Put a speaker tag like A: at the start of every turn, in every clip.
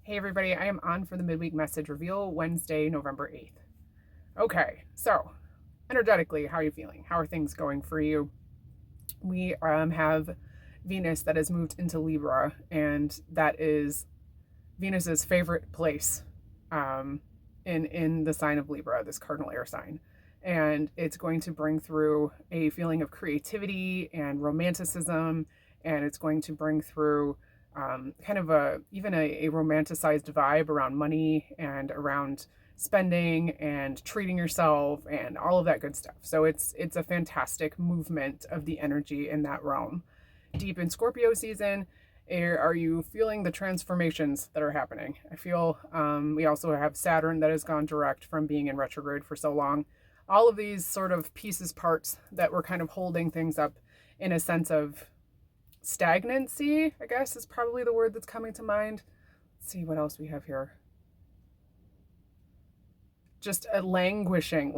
A: Hey everybody, I am on for the midweek message reveal Wednesday, November 8th. Okay, so energetically, how are you feeling? How are things going for you? We have Venus that has moved into Libra, and that is Venus's favorite place um, in the sign of Libra, this cardinal air sign. And it's going to bring through a feeling of creativity and romanticism, and it's going to bring through kind of a romanticized vibe around money and around spending and treating yourself and all of that good stuff. So it's a fantastic movement of the energy in that realm. Deep in Scorpio season, are you feeling the transformations that are happening? I feel we also have Saturn that has gone direct from being in retrograde for so long. All of these sort of pieces, parts that were kind of holding things up in a sense of stagnancy, I guess is probably the word that's coming to mind. Let's see what else we have here. Just a languishing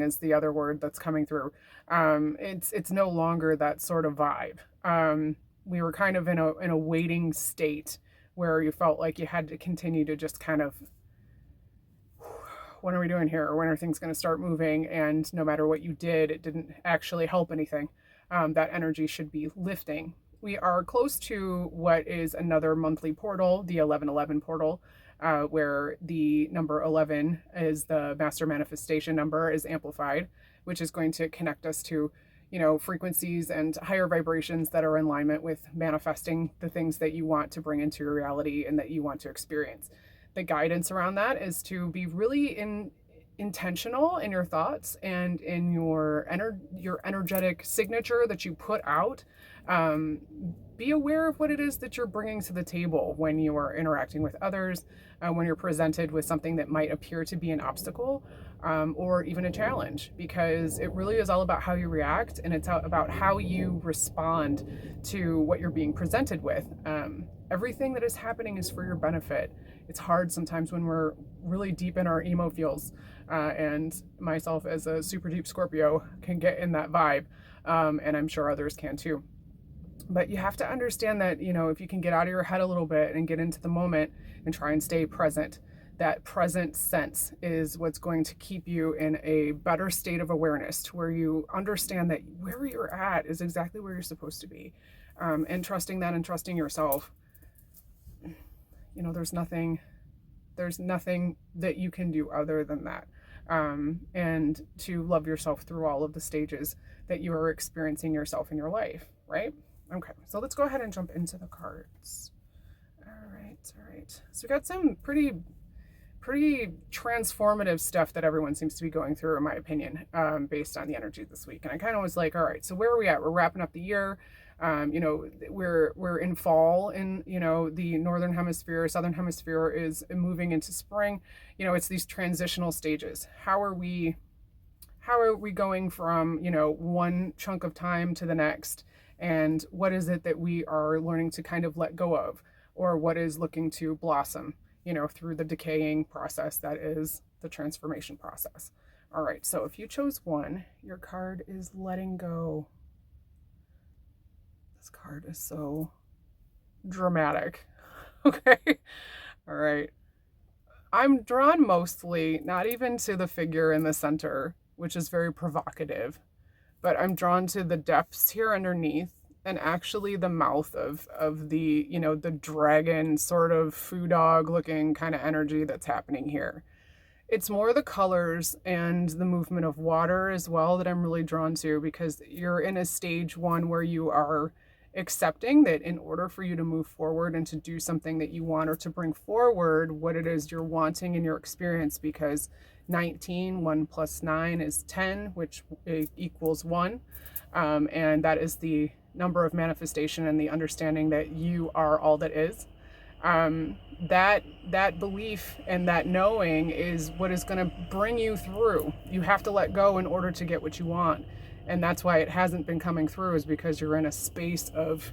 A: is the other word that's coming through. It's no longer that sort of vibe. We were kind of in a waiting state where you felt like you had to continue to just kind of, what are we doing here? Or when are things going to start moving? And no matter what you did, it didn't actually help anything. That energy should be lifting. We are close to what is another monthly portal, the 1111 portal, where the number 11 is the master manifestation number, is amplified, which is going to connect us to, frequencies and higher vibrations that are in alignment with manifesting the things that you want to bring into your reality and that you want to experience. The guidance around that is to be really intentional in your thoughts and in your energetic signature that you put out. Be aware of what it is that you're bringing to the table when you are interacting with others, when you're presented with something that might appear to be an obstacle, or even a challenge, because it really is all about how you react, and it's about how you respond to what you're being presented with. Everything that is happening is for your benefit. It's hard sometimes when we're really deep in our emo feels, and myself as a super deep Scorpio can get in that vibe, and I'm sure others can too. But you have to understand that, if you can get out of your head a little bit and get into the moment and try and stay present, that present sense is what's going to keep you in a better state of awareness, to where you understand that where you're at is exactly where you're supposed to be, and trusting that and trusting yourself. There's nothing that you can do other than that, and to love yourself through all of the stages that you are experiencing yourself in your life, right? Okay, so let's go ahead and jump into the cards. All right. So we got some pretty transformative stuff that everyone seems to be going through, in my opinion, based on the energy this week. And I kind of was like, all right, so where are we at? We're wrapping up the year. We're in fall in, the northern hemisphere. Southern hemisphere is moving into spring. It's these transitional stages. How are we going from, one chunk of time to the next? And what is it that we are learning to kind of let go of, or what is looking to blossom, through the decaying process that is the transformation process? All right, so if you chose one, your card is letting go. This card is so dramatic. Okay. All right. I'm drawn mostly not even to the figure in the center, which is very provocative, but I'm drawn to the depths here underneath, and actually the mouth of the, the dragon sort of foo dog looking kind of energy that's happening here. It's more the colors and the movement of water as well that I'm really drawn to, because you're in a stage one where you are accepting that in order for you to move forward and to do something that you want, or to bring forward what it is you're wanting in your experience, because 1 plus 9 is 10, which equals 1. And that is the number of manifestation and the understanding that you are all that is. That belief and that knowing is what is going to bring you through. You have to let go in order to get what you want. And that's why it hasn't been coming through, is because you're in a space of,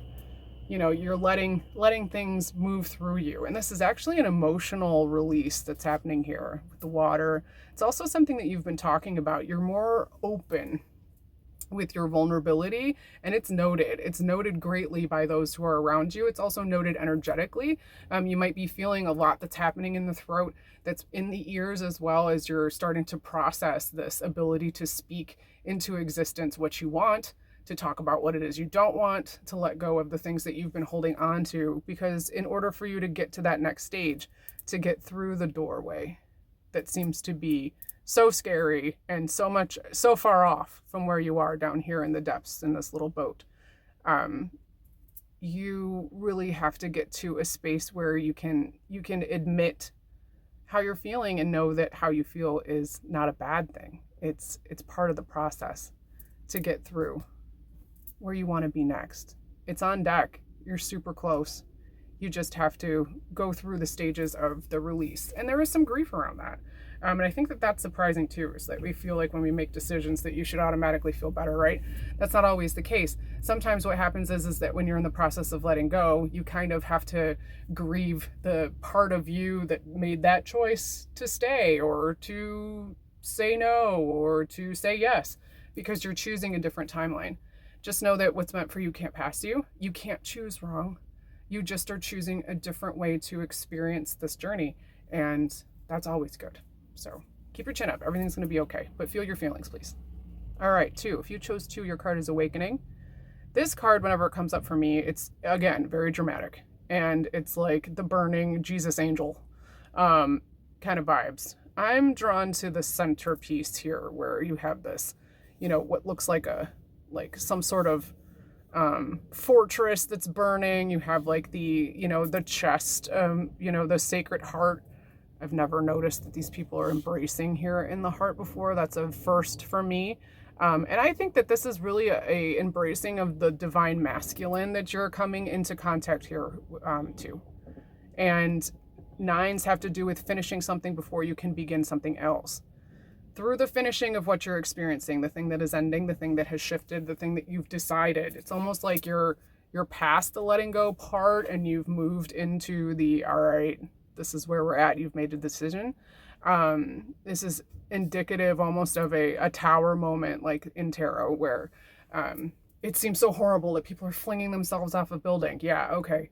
A: you're letting things move through you. And this is actually an emotional release that's happening here with the water. It's also something that you've been talking about. You're more open with your vulnerability, and it's noted greatly by those who are around you. It's also noted energetically. You might be feeling a lot that's happening in the throat, that's in the ears, as well as you're starting to process this ability to speak into existence what you want, to talk about what it is you don't want, to let go of the things that you've been holding on to, because in order for you to get to that next stage, to get through the doorway that seems to be so scary and so far off from where you are down here in the depths in this little boat, you really have to get to a space where you can admit how you're feeling and know that how you feel is not a bad thing. It's part of the process to get through where you want to be next. It's on deck. You're super close. You just have to go through the stages of the release. And there is some grief around that. And I think that that's surprising too, is that we feel like when we make decisions that you should automatically feel better, right? That's not always the case. Sometimes what happens is that when you're in the process of letting go, you kind of have to grieve the part of you that made that choice to stay or to say no or to say yes, because you're choosing a different timeline. Just know that what's meant for you can't pass you. You can't choose wrong. You just are choosing a different way to experience this journey. And that's always good. So keep your chin up. Everything's going to be okay. But feel your feelings, please. All right, 2. If you chose 2, your card is Awakening. This card, whenever it comes up for me, it's, again, very dramatic. And it's like the burning Jesus angel kind of vibes. I'm drawn to the centerpiece here where you have this, what looks like some sort of fortress that's burning. You have like the chest, the Sacred Heart. I've never noticed that these people are embracing here in the heart before. That's a first for me. And I think that this is really a embracing of the divine masculine that you're coming into contact here to. And 9s have to do with finishing something before you can begin something else. Through the finishing of what you're experiencing, the thing that is ending, the thing that has shifted, the thing that you've decided, it's almost like you're past the letting go part and you've moved into the, all right, this is where we're at. You've made a decision. This is indicative almost of a tower moment, like in tarot, where it seems so horrible that people are flinging themselves off a building. Yeah, okay.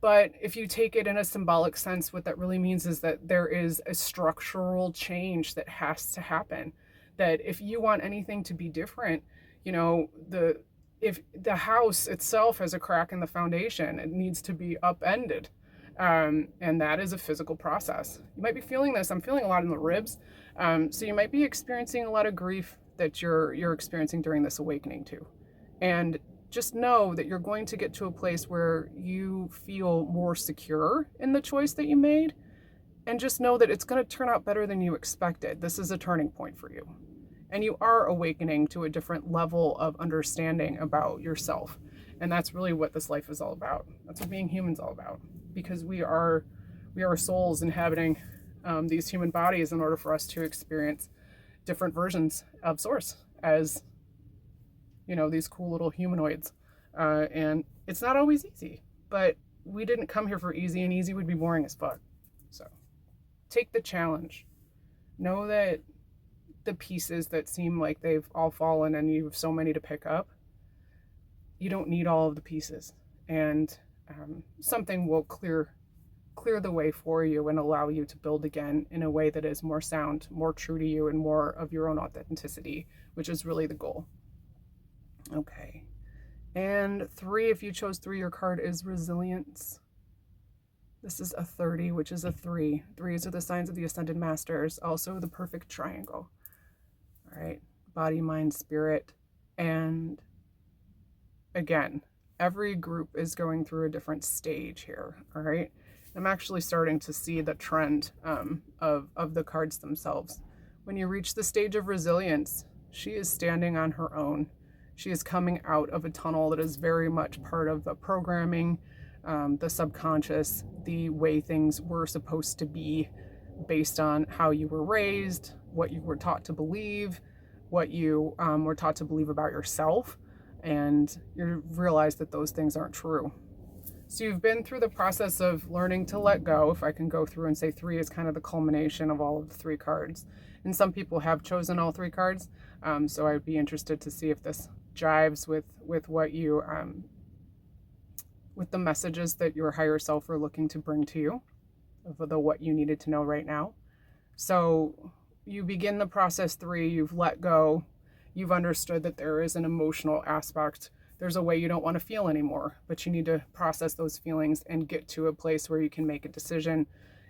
A: But if you take it in a symbolic sense, what that really means is that there is a structural change that has to happen. That if you want anything to be different, if the house itself has a crack in the foundation, it needs to be upended. And that is a physical process. You might be feeling this. I'm feeling a lot in the ribs. So you might be experiencing a lot of grief that you're experiencing during this awakening too. And just know that you're going to get to a place where you feel more secure in the choice that you made. And just know that it's going to turn out better than you expected. This is a turning point for you. And you are awakening to a different level of understanding about yourself. And that's really what this life is all about. That's what being human is all about. Because we are souls inhabiting these human bodies in order for us to experience different versions of Source as, these cool little humanoids. And it's not always easy, but we didn't come here for easy, and easy would be boring as fuck. So take the challenge. Know that the pieces that seem like they've all fallen and you have so many to pick up, you don't need all of the pieces. And something will clear the way for you and allow you to build again in a way that is more sound, more true to you, and more of your own authenticity, which is really the goal. Okay. And 3, if you chose 3, your card is Resilience. This is a 30, which is a 3. 3s are the signs of the Ascended Masters, also the perfect triangle. All right. Body, mind, spirit. And again, every group is going through a different stage here. All right. I'm actually starting to see the trend of the cards themselves. When you reach the stage of Resilience, she is standing on her own. She is coming out of a tunnel that is very much part of the programming, the subconscious, the way things were supposed to be based on how you were raised, what you were taught to believe, what you were taught to believe about yourself. And you realize that those things aren't true. So you've been through the process of learning to let go. If I can go through and say 3 is kind of the culmination of all of the 3 cards. And some people have chosen all 3 cards. So I'd be interested to see if this jives with what you, with the messages that your higher self are looking to bring to you, of the what you needed to know right now. So you begin the process 3, you've let go, you've understood that there is an emotional aspect. There's a way you don't want to feel anymore, but you need to process those feelings and get to a place where you can make a decision.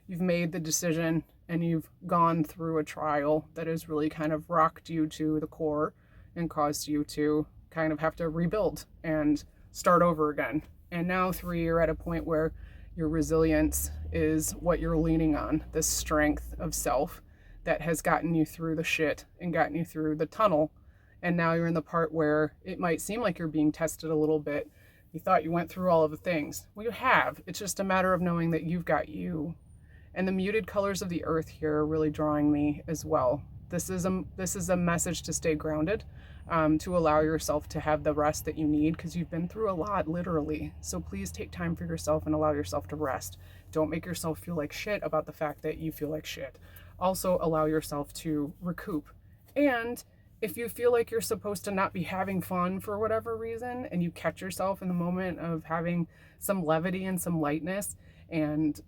A: You've made the decision and you've gone through a trial that has really kind of rocked you to the core and caused you to kind of have to rebuild and start over again. And now 3, you're at a point where your resilience is what you're leaning on, this strength of self that has gotten you through the shit and gotten you through the tunnel. And now you're in the part where it might seem like you're being tested a little bit. You thought you went through all of the things. Well, you have. It's just a matter of knowing that you've got you. And the muted colors of the earth here are really drawing me as well. This is a message to stay grounded, to allow yourself to have the rest that you need, because you've been through a lot, literally. So please take time for yourself and allow yourself to rest. Don't make yourself feel like shit about the fact that you feel like shit. Also allow yourself to recoup. And if you feel like you're supposed to not be having fun for whatever reason, and you catch yourself in the moment of having some levity and some lightness, and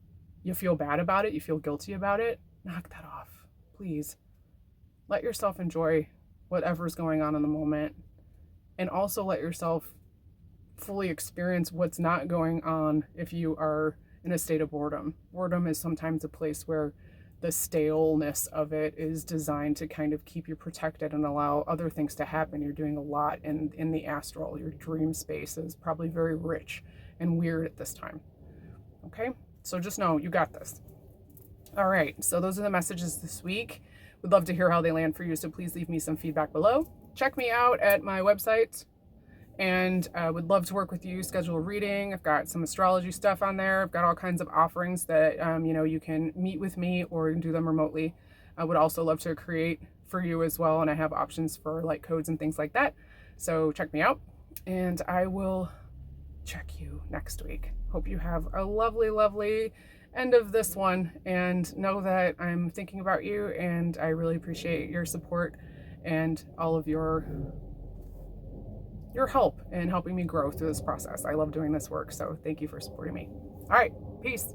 A: you feel bad about it, you feel guilty about it, knock that off, please. Let yourself enjoy whatever's going on in the moment, and also let yourself fully experience what's not going on if you are in a state of boredom. Boredom is sometimes a place where the staleness of it is designed to kind of keep you protected and allow other things to happen. You're doing a lot in the astral. Your dream space is probably very rich and weird at this time. Okay? So just know you got this. All right. So those are the messages this week. Would love to hear how they land for you. So please leave me some feedback below. Check me out at my website, and would love to work with you, schedule a reading. I've got some astrology stuff on there. I've got all kinds of offerings that, you can meet with me or do them remotely. I would also love to create for you as well. And I have options for like codes and things like that. So check me out, and I will check you next week. Hope you have a lovely, lovely end of this one, and know that I'm thinking about you, and I really appreciate your support and all of your help in helping me grow through this process. I love doing this work, so thank you for supporting me. All right, peace.